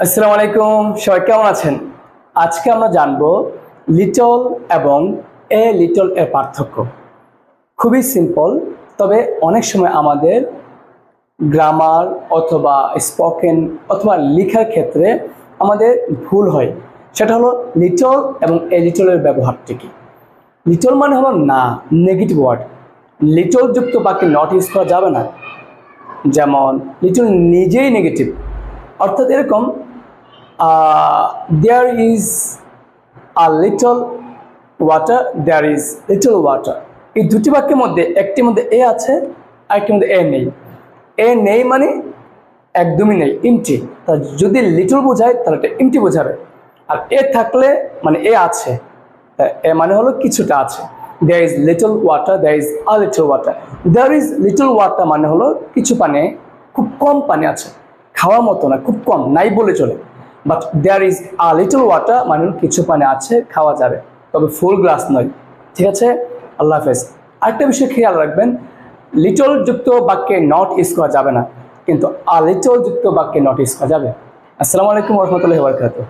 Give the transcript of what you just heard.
আসসালামু আলাইকুম, সবাই কেমন আছেন? আজকে আমরা জানবো লিটল এবং এ লিটল এর পার্থক্য। খুবই সিম্পল, তবে অনেক সময় আমাদের গ্রামার অথবা স্পোকেন অথবা লেখার ক্ষেত্রে আমাদের ভুল হয়। সেটা হলো লিটল এবং এ লিটলের ব্যবহারটি কি। লিটল মানে হলো না, নেগেটিভ ওয়ার্ড। লিটল যুক্ত বাক্যে নট ইউজ করা যাবে না। যেমন লিটল নিজেই নেগেটিভ, অর্থাৎ এরকম there is a little water, there is little water. এই দুটি বাক্যের মধ্যে একটির মধ্যে এ আছে, আরেকটির মধ্যে এ নেই। এ নেই মানে একদমই নেই, ইমটি। যদি লিটল বোঝায় তাহলে এটা ইমটি বোঝাবে। আর এ থাকলে মানে এ আছে, এ মানে হলো কিছুটা আছে। There is little water, there is a little water. There is little water মানে হলো কিছু পানি, খুব কম পানি আছে, খাওয়ার মতো না, খুব কম, নাই বলে চলে। But there is a little water মানে হলো কিছু পানি আছে, খাওয়া যাবে, তবে ফুল গ্লাস নয়। ঠিক আছে, আল্লাহ হাফেজ। আরেকটা বিষয় খেয়াল রাখবেন, লিটল যুক্ত বাক্যে নট ইউজ করা যাবে না, কিন্তু আ লিটল যুক্ত বাক্যে নট ইউজ করা যাবে। আসসালামু আলাইকুম ওয়া রাহমাতুল্লাহি ওয়া বারাকাতুহু।